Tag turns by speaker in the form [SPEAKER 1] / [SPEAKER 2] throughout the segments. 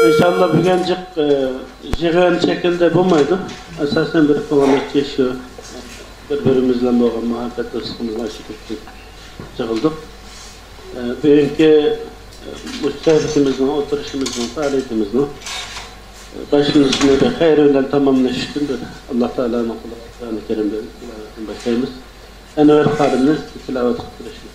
[SPEAKER 1] İnşallah bugüncük jig'an şekilde bulmaydı. Esasen bir kıvamet yaşıyor. Birbirimizle olan muhabbet dostluğumuzla şükür çıkıldık. Bugünkü müstahditimizin, oturuşumuzun, faaliyetimizin başının üstüne de hayırından tamamlaştığında Allah Teala'nın Kur'an-ı Kerim'de başlayımız. Enver Karim'le tilavet kıtırışını.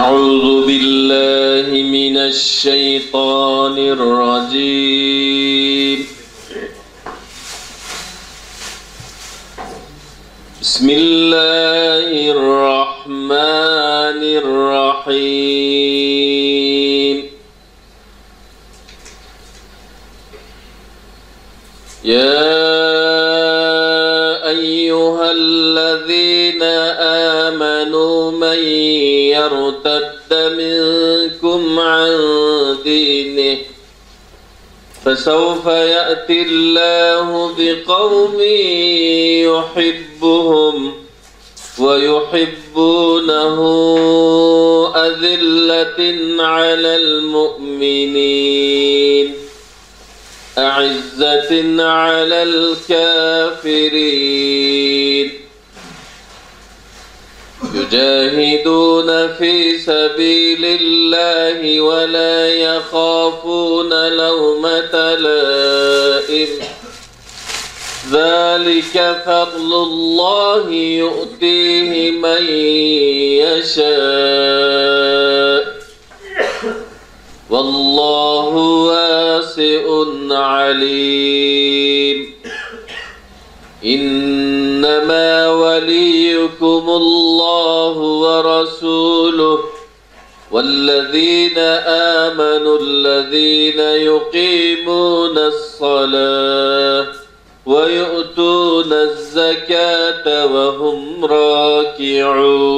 [SPEAKER 2] أعوذ بالله من الشيطان الرجيم بسم الله الرحمن الرحيم يا أيها الذين آمنوا من يرتد منكم عن دينه فسوف يأتي الله بقوم يحبهم ويحبونه أذلة على المؤمنين أعزة على الكافرين يجاهدون في سبيل الله ولا يخافون لومة لائم ذلك فضل الله يؤتيه من يشاء والله واسع عليم إنما وليكم الله ورسوله والذين آمنوا الذين يقيمون الصلاة ويؤتون الزكاة وهم راكعون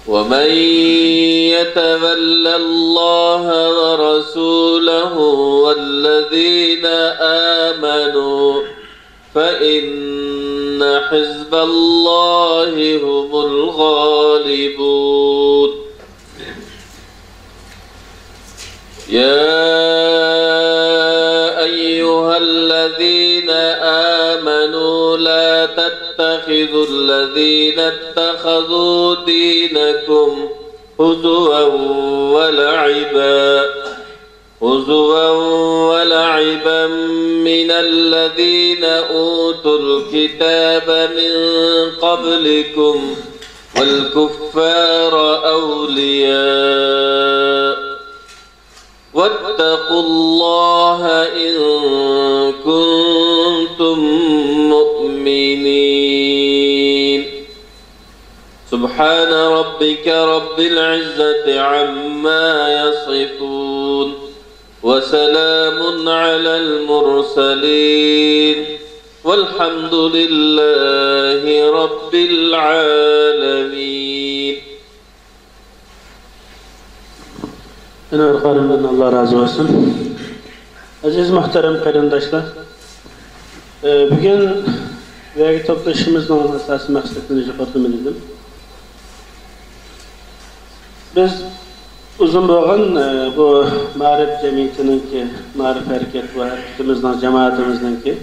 [SPEAKER 2] ومن يتولى الله ورسوله والذين آمنوا فإن حزب الله هم الغالبون يا أيها الذين آمنوا لا تتخذوا الذين اتخذوا دينكم هزوا ولعبا من الذين أوتوا الكتاب من قبلكم والكفار أولياء واتقوا الله إن كنتم مؤمنين سبحان ربك رب العزة عما يصفون وسلام على المرسلين والحمد لله رب العالمين.
[SPEAKER 1] Enver Karim'den Allah razı olsun. Aziz muhterem kardeşler, bugün vergi toplaşımızın esas maksatını yukarıdım edelim. Biz uzun boğan bu Ma'rif Cemiyeti'ninki, Ma'rif Hareket ve hareketimizden, cemaatimizdenki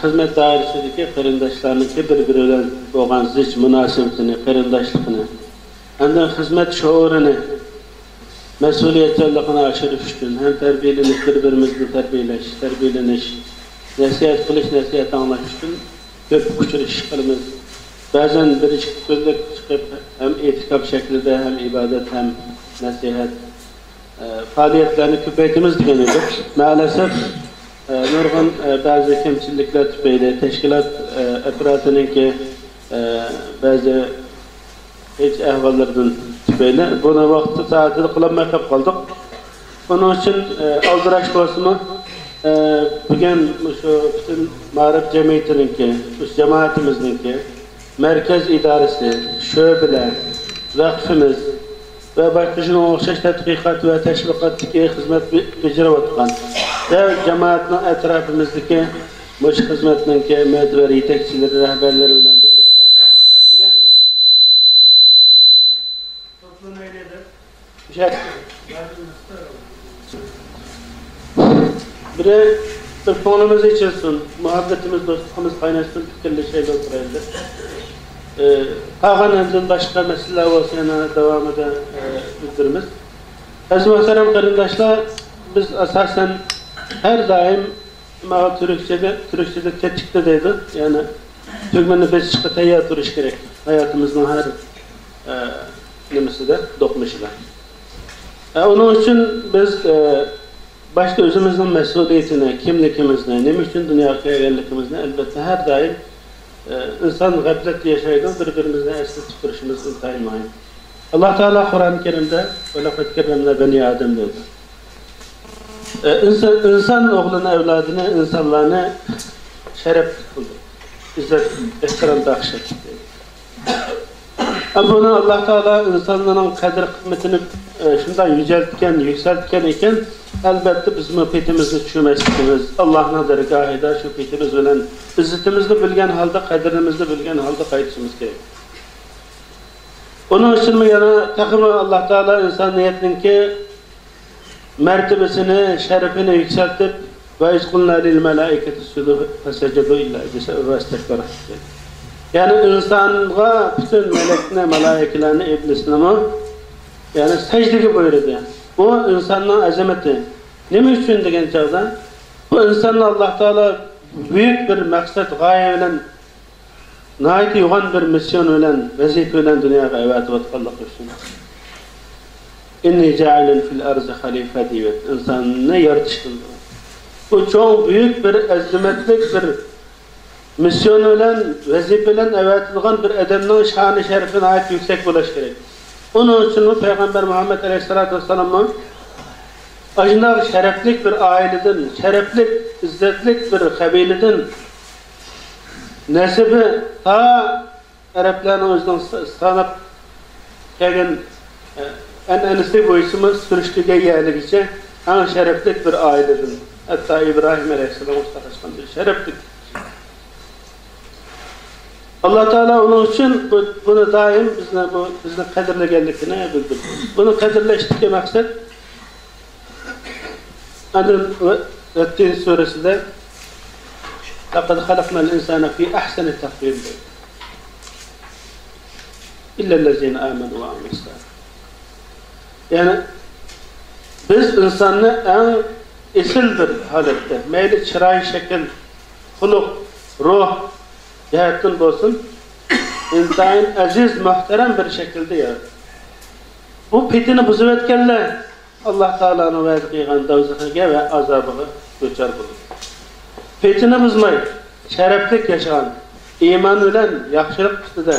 [SPEAKER 1] hizmet dairesideki kardeşlerinki birbiriyle boğan zic münasebetini, kardeşliğini, ondan hizmet şuurunu, mesuliyetçilikini aşırış üçün, hem terbiyelenip birbirimizni terbiyeleniş, nasihat kılış, nasihat anlaş üçün köp küçür iş kılımız. Bazen bir iş gözlük çıkıp hem itikap şeklinde hem ibadet hem nasihat faaliyetlerini küpeytimiz degenidir. Maalesef nurgun bazı kemçilikler tüpeyle teşkilat epiratınınki bazı hiç ehvallardan tüpeyle buna vakti tatil kılamaya kap kaldık. Bunun için aldıraş basımı bugün şu bütün Ma'rif Cemiyeti'ninki, şu cemaatimizdeki merkez idaresi, şöbele, vakfimiz ve başkaşının okşaş tetkikat ve teşviqattaki hizmet becerivatkan ve cemaatin etrafımızdaki bu hizmetindeki medveri, yetekçileri, rehberleri ile birlikte Biri bir konumuz içilsin, muhabbetimiz, dostluğumuz kaynasın, fikirli şeyler oturaydı. Ağan elden başka meseleler olsa yana devamında bildirimiz. Aziz muhterem kardeşler, biz esasen her daim Türkçe'de tetikte deydi. Yani Türkmen'de beş çıkı teyyar duruş gerek. Hayatımızın her nemesi de, dokunuşu da. Onun için biz başta özümüzün mesuliyetine, kimlikimizine, ne için dünyaya gellikimizine elbette her daim insan gaflet yaşaydı, birbirimizden esir tutuşumuz intayın mühim. Allah Teala Kur'an-ı Kerim'de وَلَقَدْ كَرَّمْنَا بَنِي آدَمْ dedi. İnsan oğlunu, evladını, insanlarını şeref kıldı. İzzet, ihtiram takşir. Ama bunu Allah Teala insanların kadir kıymetini şundan yükseltken iken elbette bizim o petimizni tushunmasligimiz, Allah'ın dergahida şu petimiz bilan izzetimizni bilgan halda, qadrimizni bilgan halda qaytishimiz kerak. Onun için yana takımı Allah Teala insaniyetninki mertebesini, şerefini yükseltip ve izkulna lil melaiketi sudu fesecedu illa iblis ve istekbara. Yani insana bütün melekine, melaikelerine, iblisine yani secdegi buyurdu. Bu insanın azameti. Ne için degen çağda? Bu insanın Allah Teala büyük bir maksat, gaye bilen nayet yoğun bir misyon bilen, vazife bilen dünyaya evatı vatkallık üçün. İnni ca'ilin fil arzi halife diyor. İnsanını yaratıştırdı. Bu çok büyük bir azametlik bir misyon bilen, vazife bilen evatılgan bir adamın şanı şerefine ait yüksek bulaş gerek. Onun için Peygamber Muhammed Aleyhisselatü Vesselam'ın acınlar şereflik bir aileden, şereflik, izzetlik bir kabileden nesibi ta Arapların özden sanıp gelin en boyusumuz sürüştüge yerligice en şereflik bir aileden. Hatta İbrahim Aleyhisselam Mustafa'sından şereflik. Allah Teala onun için bunu daim bizne kadirlegenlikine bildirdi. Bunu kadirleştikçe maksat Ettin suresinde لَقَدْ خَلَقْنَا الْاِنْسَانَ فِي أَحْسَنِ تَقْوِيمٍ اِلَّا الَّذ۪ينَ آمَنُوا وَعَمِلُوا الصَّالِحَاتِ. Yani biz insanı en esil bir halette, meyli çırayı şekil, huluk, ruh, cihettin olsun, intayın aziz, muhterem bir şekilde yarattı. Bu pitini buzuvetkenler Allah Teala'nın vaad qilgan dozxiga ve azabıga duchor bo'ldi. Petini buzmay, şereflik yaşayan, iman bilen, yaxshilik ustida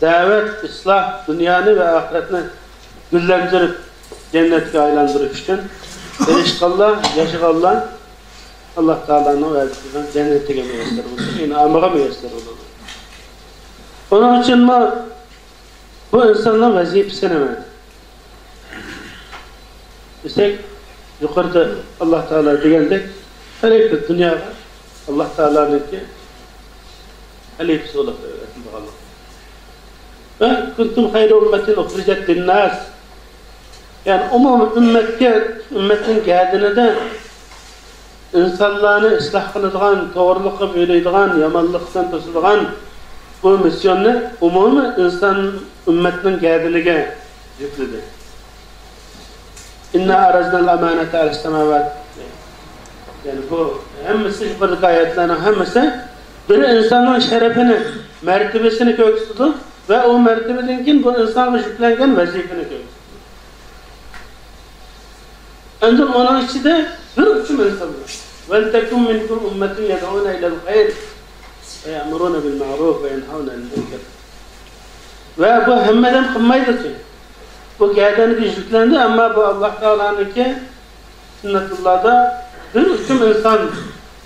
[SPEAKER 1] davet, islah, dünyani ve ahiretini güllendirip cennetke aylandırış için erişqanlar, yaşıqanlar Allah Teala'nın vaad qilgan cennetge müyesser bo'ldi, inamıga müyesser bo'ldi. Onun için bu insanın vazifesi nima? İstek yukarıda Allah Teala degandek halifet dünya var. Allah Teala'nınki halifesi olarak öğretildi. Ve kuntum hayra ümmetin ukhrijat linnas. Yani ümmetin geldiğine de insanlarını ıslah kıldıgan, doğruluğu böyleydigan, yamanlıktan tosulduğun bu misyonu umumi insan ümmetinin geldiğine yükledi. İnna araznal amanete alas semavat. Yani bu hemmisi yukarıdaki ayetlerin hemmisi bir insanın şerefini, mertebesini köksüdü ve o mertebedeki bu insanın yüklengen vazifini köksüdü. Ondan onun içi de bir üçüm insan var. وَلْتَكُمْ مِنْكُمْ اُمَّةٍ يَدْعُونَ اِلَى الْخَيْرِ وَيَأْمُرُونَ بِالْمَعْرُوفِ وَيَنْهَوْنَ عَنِ الْمُنكَرِ. Ve bu hemmeden kımmaydı ki. Bu geldiğini yüklendi ama bu Allah Teala'nınki sünnetullah'da bir üçüm insan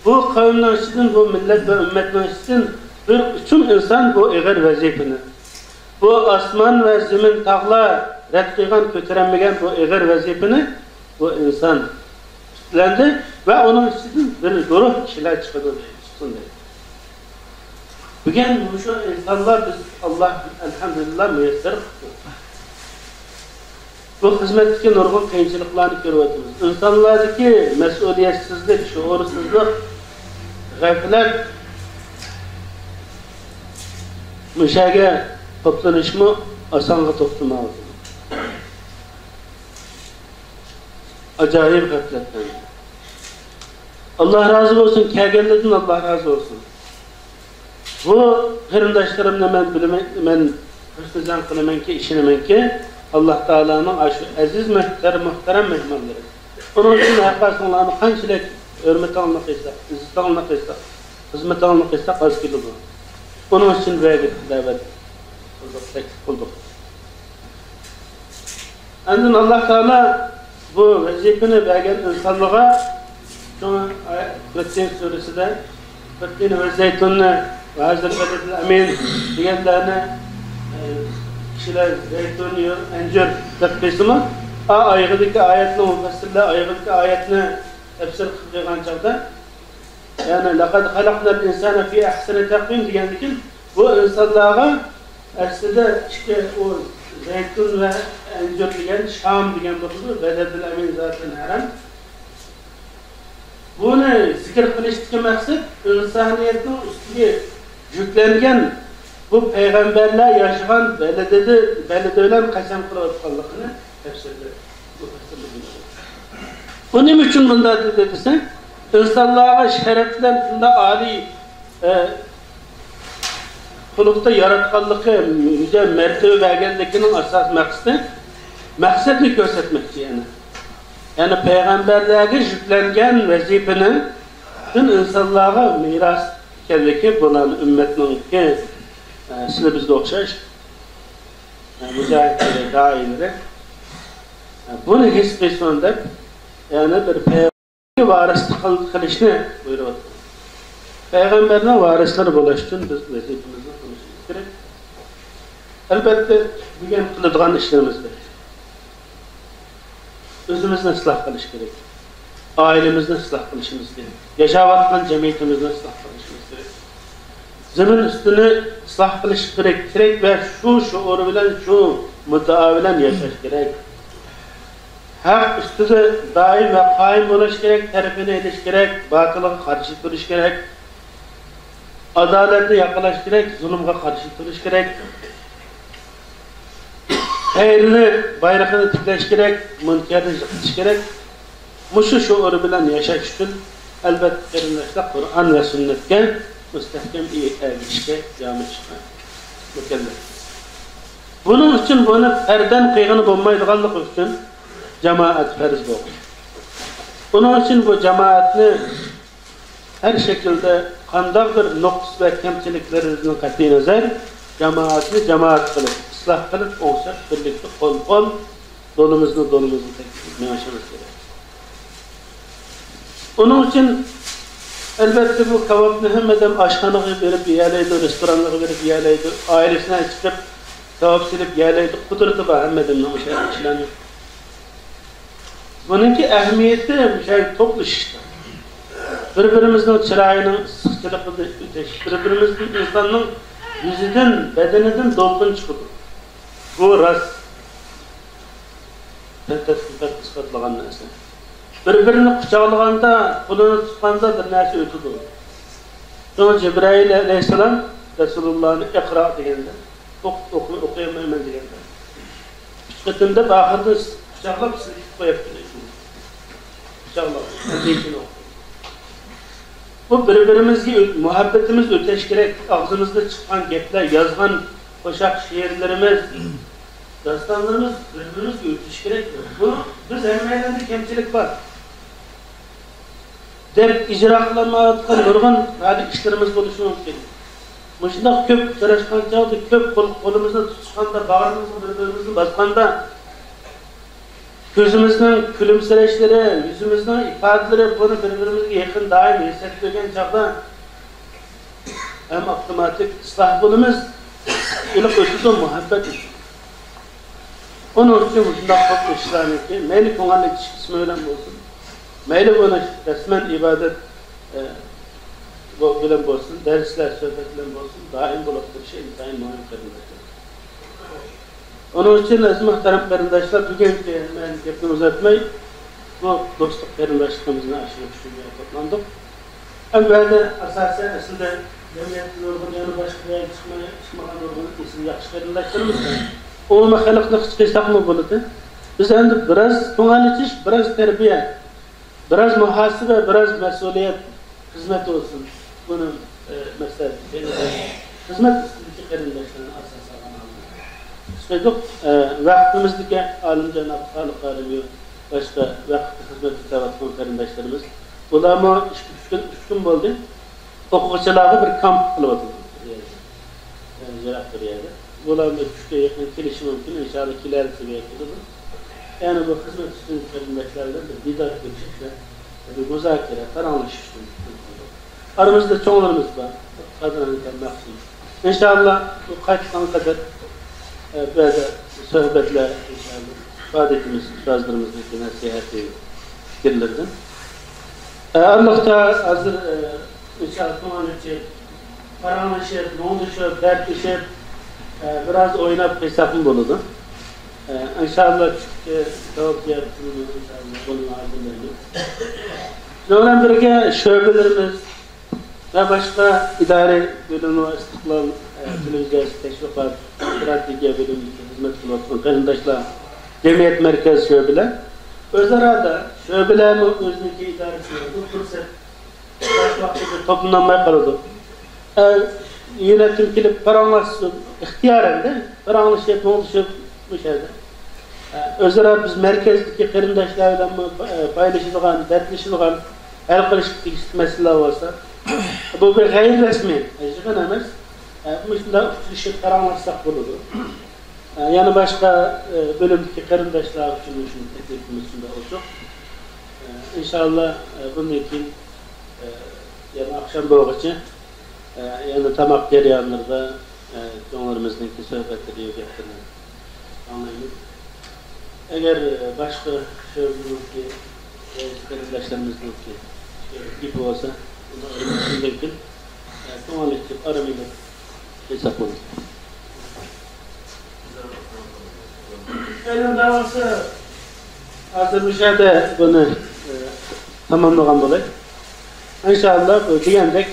[SPEAKER 1] bu kavimden işitin, bu millet ve ümmetten işitin bir üçüm insan bu eğer vazifini. Bu asman ve zemin tağla red kıygan, kötürenmegen bu eğer vazifini bu insan üstlendi ve onun işitin bir grup kişiler çıkıyordu diye. Bugün şu insanlar biz Allah elhamdülillah müyesser bu hizmetteki nurgun kıyınçılıklarını görüyoruz. İnsanlardaki mesuliyetsizlik, şuursuzluk, gaflet, müşahede toplanışımı asanlığa toplamalı. Acayip gafletler. Allah razı olsun, kelgenlerden Allah razı olsun. Bu kırındaşlarımla ben hırsızcan kılımen ki, işinemen ki, Allah Teala'nın aşı aziz muhterem mehmanları. Onun için arkasınlarını kançılık hürmet alınıkıysa, izzet alınıkıysa, hizmet alınıkıysa az gibi bu. Onun için böyle davet bulduk. Andın Allah Teala bu vazifeni vergen insanlığa şunu Fettin suresi de Fettin ve Zeytun'u ve Hazır Beledil Amin diyenlerine kişiler zeytun, encir takbisimi ayıgıdaki ayetini müfessirle ayıgıdaki ayetini tefsir kılgan çağda yani لَقَدْ خَلَقْنَا الْاِنْسَانَ فِي اَحْسَنِ تَقْوِيمِ diyendikin bu insanlığa aslında işte o zeytun ve encir diyen Şam diyen bulundu. Beledil Amin zaten haram. Bunu zikir kılıştaki maksat insaniyetin üstüne yüklengen bu peygamberler yaşayan belede ölen kasem kılavuzlarını tefsirde. Bunun için bunda dediyse insanlığa şereflerinde âli kulukta yaratkanlıkı yüce mertebe belgeldekinin asas maksatını göstermekçi yani. Yani peygamberlerge yüklengen vazifeni tüm insanlığa miras kendiki bulan ümmetinin ki size bizde okşaş mücahitleri, daileri bunu hisbesinde yani bir peygamber varislik kılışını buyuruyor. Peygamberine varisler bulaştın biz vazifemizden konuşmamız gerek. Elbette bugün kılıdığan işlerimizde özümüzden ıslah kılış gerek. Ailemizden ıslah kılışımız gerek. Yaşavatkan cemiyetimizden ıslah kılışımız gerek. Zemin üstünü ıslah kılış gerek ve şu şuuru bilen, şu müddaa bilen yaşaş gerek. Hak üstüde daim ve kaim oluş gerek, terifini ediş gerek, batılığa karşı duruş gerek, adaletle yakalaş gerek, zulümge karşı duruş gerek, hayırlı bayrağını tikleş gerek, münkerini yıkış gerek. Muşu şuuru bilen yaşaş için elbette derinleşte Kur'an ve sünnetken müstehkem iyi ergişke cami çıkma. Mükemmel. Bunun için bunu erden kıygını bulmaydıganlık için cemaat ferz bu. Bunun için bu cemaatini her şekilde kandağdır noks ve kemçiliklerimizin kat'i nazar cemaatini cemaat kılıp, ıslah kılıp, olsak birlikte kol dolumuzu tekrar yaşamak gerek. Onun için elbette bu kavabını hemmeden aşkhanığı verip yiyeleydi, restoranlığı verip yiyeleydi, ailesine çıkıp kavab silip yiyeleydi, kudurtu var hemmeden işlenir. Bununki ehemmiyeti toplu işte. Birbirimizin çırağının sıkçılıklı öteş, birbirimizin insanın yüzüden, bedeniden dolgun çıkıyor. Bu rast. Ispatlagan narsa. Birbirini kucağılaganda, kulunu tutganda bir narsa ötüdü. Sonra Cebrail aleyhisselam Resulullah'ın ikra degende, okuyamayman degende. Üç ahırda kucağılap silip koyup bu birbirimizi muhabbetimiz öteş gerek, ağzımızda çıkan gepler, yazgan koşak şiirlerimiz, dastanlarımız birbirimiz öteş gerek. Bu biz emmelerinde kemçilik var. Dep icraatlarına atkan nurgun hadi işlerimiz buluşu mümkün. Muşunda köp sıraşkan çağdı, köp kolumuzda tutuşkanda, bağrımızda birbirimizi baskanda gözümüzden külümsereşleri, yüzümüzden ifadeleri bunu birbirimize yakın daim hissettirgen çağda hem otomatik ıslah bulumuz ilk ötüdü muhabbet için. Onun için bunda çok işler ki, meyli kongan ilişkisi öyle olsun, meyli buna resmen ibadet bilen olsun, dersler, sohbetler olsun, daim bulaklı şey, daim muhabbet edilmektir. Onun için aziz muhterem qarindoshlar, bugungi men gapni uzatmay, bu do'stlik qarindoshligimizni aşırı tushunga toplandik. Avvalda asosan aslida jamiyat nurg'uni boshqa chiqmagan nurg'uni esim yaxshi qarindoshlarimiz. Umumiy xalqni hech qilsaqmi bo'ladi. Biz endi biroz to'g'anichish, biroz tarbiya, biroz muhasaba, biroz mas'uliyat xizmat olsun. Buni maslahat xizmat ustidagi qarindoshlarni asosan Söyledik, vaktimizdeki alim-cenab Xaliq Alimi, başka vakti hizmet itavatlı qarindoshlarimiz. Ularma 3 gün oldu. O'quvchilarga bir kamp qilib o'tirdi. Yani jiroq bir yerda. Bularga 3 ga yaqin kelishi mumkin, inshaalloh kelarsi bo'ladi. Yani bu hizmet ustidagi qarindoshlardan bir didor ko'chish va bir muzokara, taronlashish uchun. Aramızda cho'nglarimiz bor. Qadrlangan maqsad. İnşallah bu qaytgan qadar böyle sohbetler inşallah ibadetimiz, sözlerimizin nasihati fikirlerden. Allah'ta hazır inşallah tumanıcı paranlaşıp, noluşup, dertleşip biraz oynayıp hesabım buludu. İnşallah tavuk yaptığımız inşallah bunun ardından. Sonra birlikte şöbelerimiz ve başka idare bölümü istiklal Televizyası teşvikat, stratejiye bölümü hizmet kılıp qarindoshlar cemiyet merkez şöbeler. Özara da şöbelerni o'ziniki idorasi bu fursat vaqtida to'planmay qoladi. Yönetim kelib paranglashib, ixtiyoran paranglashib, bo'lishib o'shadi. Özara biz merkezdeki qarindoshlar bilan paylaşadigan, dertlashadigan, hal qilishga masalalar bo'lsa, bu bir g'ayr rasmiy, hech emas. Mesela uçuşu karanlaşsak bulunur. Yani başka bölümdeki qarindoshlar için teklifimiz içinde olacak. İnşallah bunun için yani akşam boğaçı yani tamak jarayonlarida jo'nglarimizniki sohbatlarga yo'qotishni anlaymiz. Eğer başka şöbülükki qarindoshlarimizniki gibi olsa mümkün. To'g'anlikni aramaydi. Hesap olur. Elim davası hazır müşahede bunu tamamlayan dolayı. İnşallah bu diyendek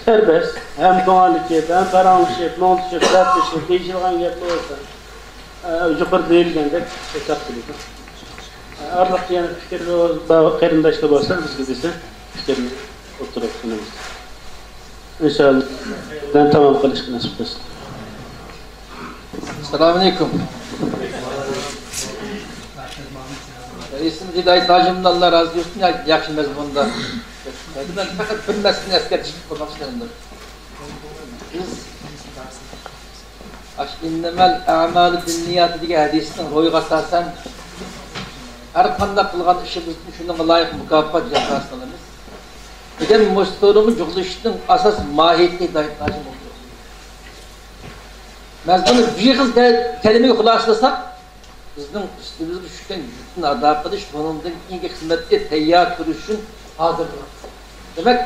[SPEAKER 1] serbest hem toğanlıkçı hem paranlıkçı, nolçı, dertlıkçı, değişilgen yapı olsa yukarı değilgendek hesap kılıyor. Artık yani fikirli qarindoshlar olsa biz gidese fikirli oturup sunumuz. İnşallah ben tamam kılışkı nasip etsin.
[SPEAKER 3] Selamünaleyküm. Reisim Hidayet Hacım'dan Allah razı olsun ya yakın mezmununda. Ben fakat bir meselini esketişip kurmak istedim. Biz innemel a'malu binniyat diye hadisinin royga asasen her kanda kılgan işimizin şunun layık mukafat cezasınız. Bugün Mustafa'nın cüklüşünün asas mahiyetli Hidayet Hacım oldu. Mezbunu bir kız kelimeyi kulaslasak bizden üstümüzü düşükten bütün arkadaş bunun ilk hizmette teyyar duruşun hazırdır. Demek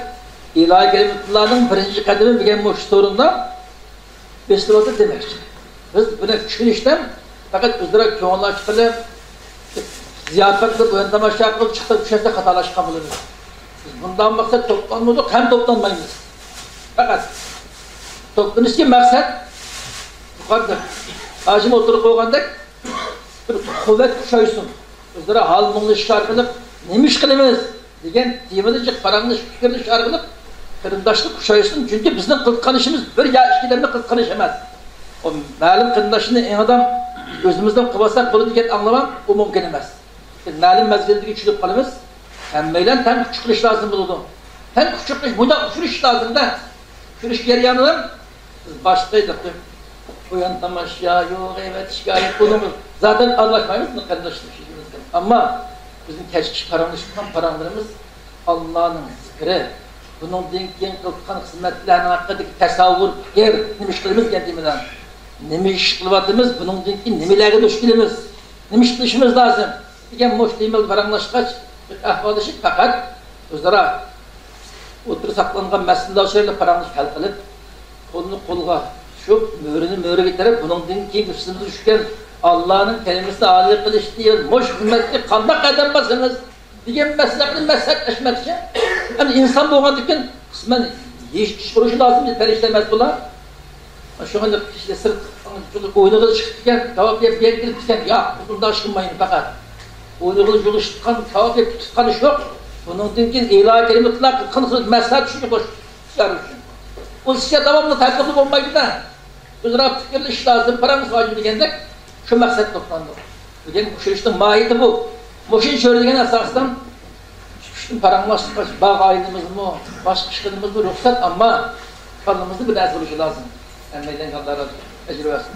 [SPEAKER 3] ilahi kelimetullarının birinci kademi bugün Mustafa'nda beslevadır demek. Biz buna küçülüşten fakat üzere çoğunlaştırıp ziyafetle bu yöntem aşağı kılıp çıktık düşerse hatalaşkan bulunur. Biz bundan maksat toplanmadık hem toplanmayız. Fakat toplanış ki maksat yukarıda acım oturup koygandak bir kuvvet kuşaysın. Üzere hal munglu şarkılık neymiş kılımız degen diyemedik paranmış fikirli şarkılık qarindoshlik kuşaysın. Çünkü bizden kılkanışımız bir ya işkilerini kılkanış emez. O malum qarindoshini en adam özümüzden kıvasak bunu diken anlamam o mümkün emez. Malum mezgildeki küçülüp kalımız hemmeyle hem küçükleş lazım bulundu. Hem küçükleş, bunda uçuruş lazım da. Uçuruş geri yanılır. Biz baştaydık. Uyantam aşağı, yok evet şikayet bulunur. Zaten anlaşmayız mı kardeşlik işimizde. Ama bizim keşkiş paranlarımız Allah'ın zikri. Bunun dinken kılkan hizmetlerinin hakkındaki tasavvur, yer, nimişlerimiz kendimizden. Nimiş kılvatımız, bunun dinken nimelerine düşkülümüz. Nimiş kılışımız lazım. Diken muşlimel paranlaşkaç, ahvalışık fakat özlere oturup saklangan mesleğinde şeyle paranlık hal kılıp, kolunu kolga şu möre getirip bunun ki üstümüze düşken Allah'ın kelimesini âli kılış diye moş hürmetli kandak kadem basınız diye meslekleşmek için yani insan boğadıkken kısmen iş kuruşu lazım bir perişlemez bular. Şu anda işte sırt oyunu çıktıkken tavaf yapıp yer girip gitken ya bunda aşkınmayın fakat oyunu yolu çıkan tavaf yapıp tutkan iş yok. Bunun dinkin ilahi kelime ıtlak kınısı mesaj düşünce koş yarışın. O size devamlı takipli olmayı da biz Rabbim'le iş lazım, paramız var diyendek şu maksat toplandı. Bugün bu işin mahiyeti bu. Moşin söylediğin esasdan şu paramız var, bağ aydımız mı, başka işlerimiz mi ruhsat ama karnımızı bir ders oluşu lazım. Emmeyden Allah razı olsun. Ecri versin.